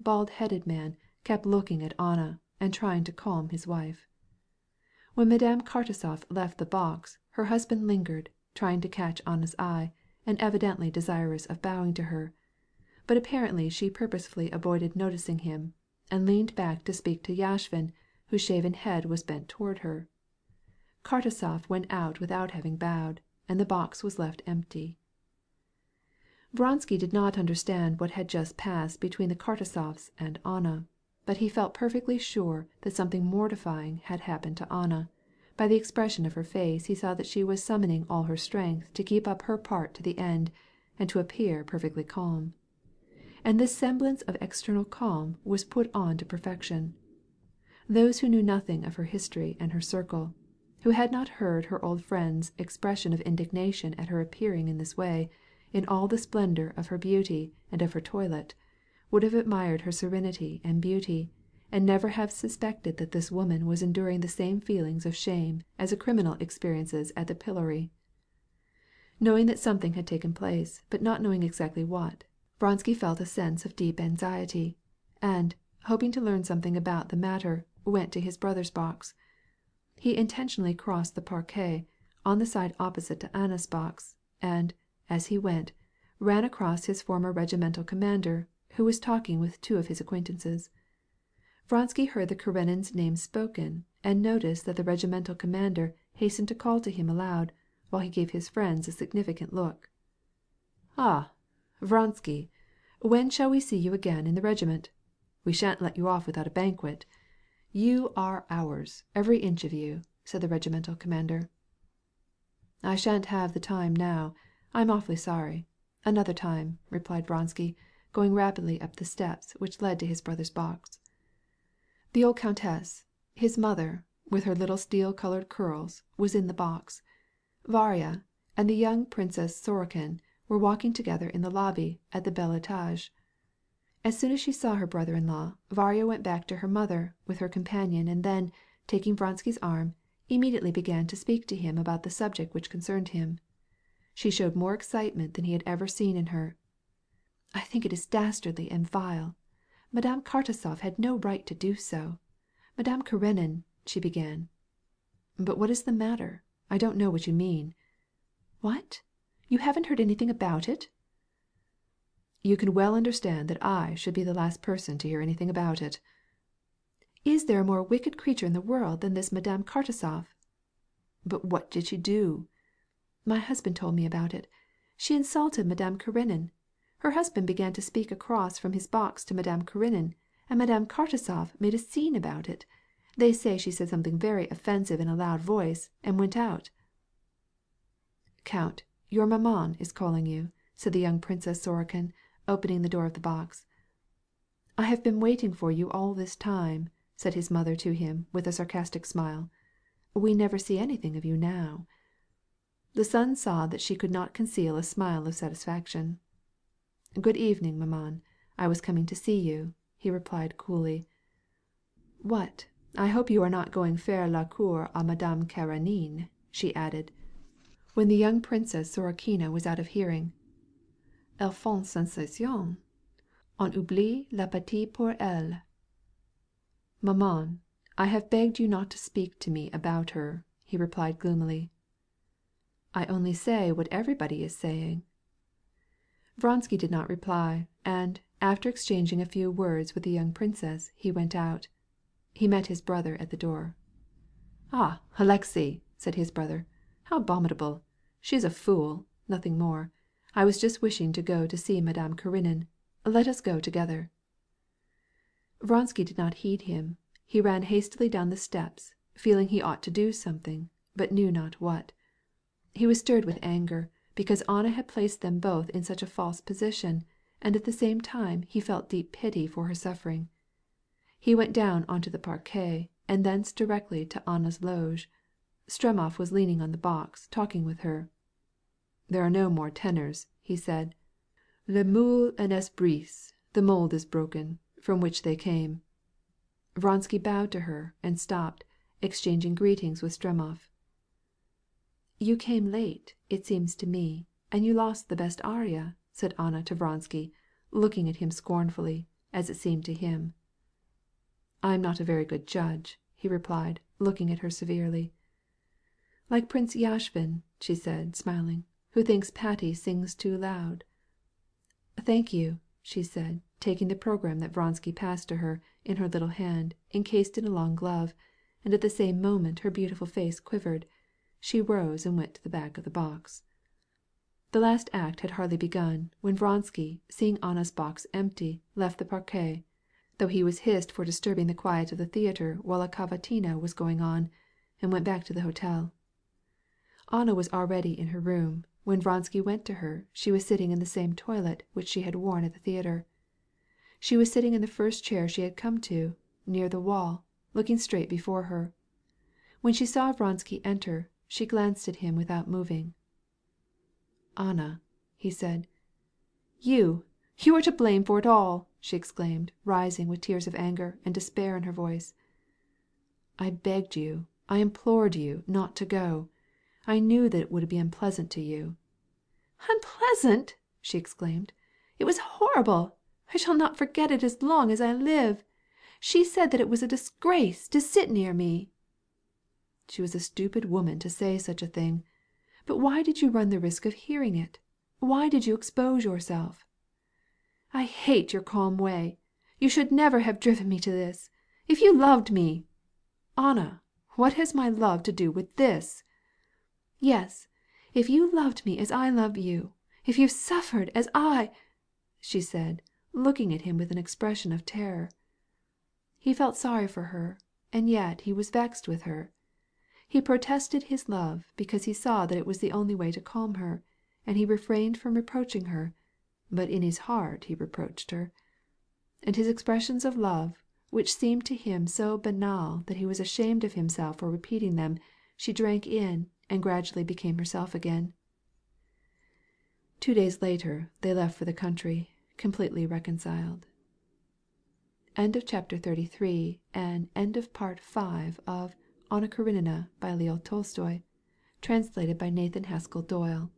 bald-headed man kept looking at Anna and trying to calm his wife. When Madame Kartasov left the box, her husband lingered, trying to catch Anna's eye, and evidently desirous of bowing to her. But apparently she purposely avoided noticing him, and leaned back to speak to Yashvin, whose shaven head was bent toward her. Kartasov went out without having bowed, and the box was left empty. Vronsky did not understand what had just passed between the Kartasovs and Anna, but he felt perfectly sure that something mortifying had happened to Anna. By the expression of her face he saw that she was summoning all her strength to keep up her part to the end, and to appear perfectly calm. And this semblance of external calm was put on to perfection. Those who knew nothing of her history and her circle, who had not heard her old friend's expression of indignation at her appearing in this way, in all the splendor of her beauty and of her toilet, would have admired her serenity and beauty, and never have suspected that this woman was enduring the same feelings of shame as a criminal experiences at the pillory. Knowing that something had taken place, but not knowing exactly what, Vronsky felt a sense of deep anxiety, and, hoping to learn something about the matter, went to his brother's box. He intentionally crossed the parquet on the side opposite to Anna's box, and, as he went, ran across his former regimental commander, who was talking with two of his acquaintances. Vronsky heard the Karenin's name spoken, and noticed that the regimental commander hastened to call to him aloud, while he gave his friends a significant look. "Ah, Vronsky, when shall we see you again in the regiment? We shan't let you off without a banquet. You are ours, every inch of you," said the regimental commander. "I shan't have the time now. I'm awfully sorry. Another time," replied Vronsky, going rapidly up the steps which led to his brother's box. The old countess, his mother, with her little steel-colored curls, was in the box. Varya and the young Princess Sorokin were walking together in the lobby at the Bel Etage. As soon as she saw her brother-in-law, Varya went back to her mother with her companion, and then, taking Vronsky's arm, immediately began to speak to him about the subject which concerned him. She showed more excitement than he had ever seen in her. "I think it is dastardly and vile. Madame Kartasov had no right to do so. Madame Karenin," she began. "But what is the matter? I don't know what you mean." "What? You haven't heard anything about it?" "You can well understand that I should be the last person to hear anything about it." "Is there a more wicked creature in the world than this Madame Kartasov?" "But what did she do?" "My husband told me about it. She insulted Madame Karenin. Her husband began to speak across from his box to Madame Karenin, and Madame Kartasov made a scene about it. They say she said something very offensive in a loud voice, and went out." "Count, your maman is calling you," said the young Princess Sorokin, opening the door of the box. "I have been waiting for you all this time," said his mother to him with a sarcastic smile. "We never see anything of you now." The son saw that she could not conceal a smile of satisfaction. "Good evening, maman. I was coming to see you," he replied coolly. "What, I hope you are not going faire la cour à Madame Karenine," she added, when the young Princess Sorokina was out of hearing. "Elles font sensation. On oublie la petite pour elle." "Maman, I have begged you not to speak to me about her," he replied gloomily. "I only say what everybody is saying." Vronsky did not reply, and, after exchanging a few words with the young princess, he went out. He met his brother at the door. "Ah, Alexey," said his brother, "how abominable! She is a fool, nothing more. I was just wishing to go to see Madame Karenin. Let us go together." Vronsky did not heed him. He ran hastily down the steps, feeling he ought to do something, but knew not what. He was stirred with anger, because Anna had placed them both in such a false position, and at the same time he felt deep pity for her suffering. He went down onto the parquet, and thence directly to Anna's loge. Stremov was leaning on the box, talking with her. "There are no more tenors," he said. "Le moule en est brise, the mold is broken, from which they came." Vronsky bowed to her and stopped, exchanging greetings with Stremov. "You came late, it seems to me, and you lost the best aria," said Anna to Vronsky, looking at him scornfully, as it seemed to him. "I am not a very good judge," he replied, looking at her severely. "Like Prince Yashvin," she said, smiling, "who thinks Patti sings too loud." "Thank you," she said, taking the program that Vronsky passed to her in her little hand, encased in a long glove, and at the same moment her beautiful face quivered. She rose and went to the back of the box. The last act had hardly begun when Vronsky, seeing Anna's box empty, left the parquet, though he was hissed for disturbing the quiet of the theater while a cavatina was going on, and went back to the hotel. Anna was already in her room. When Vronsky went to her, she was sitting in the same toilet which she had worn at the theater. She was sitting in the first chair she had come to, near the wall, looking straight before her. When she saw Vronsky enter, she glanced at him without moving. "Anna," he said. "You are to blame for it all!" she exclaimed, rising with tears of anger and despair in her voice. "I begged you, I implored you, not to go. I knew that it would be unpleasant to you." "Unpleasant!" she exclaimed. "It was horrible. I shall not forget it as long as I live. She said that it was a disgrace to sit near me." "She was a stupid woman to say such a thing. But why did you run the risk of hearing it? Why did you expose yourself?" "I hate your calm way. You should never have driven me to this. If you loved me—" "Anna, what has my love to do with this?" "Yes, if you loved me as I love you, if you suffered as I—" she said, looking at him with an expression of terror. He felt sorry for her, and yet he was vexed with her. He protested his love because he saw that it was the only way to calm her, and he refrained from reproaching her, but in his heart he reproached her. And his expressions of love, which seemed to him so banal that he was ashamed of himself for repeating them, she drank in and gradually became herself again. 2 days later they left for the country, completely reconciled. End of chapter 33 and end of part 5 of Anna Karenina by Leo Tolstoy, translated by Nathan Haskell Doyle.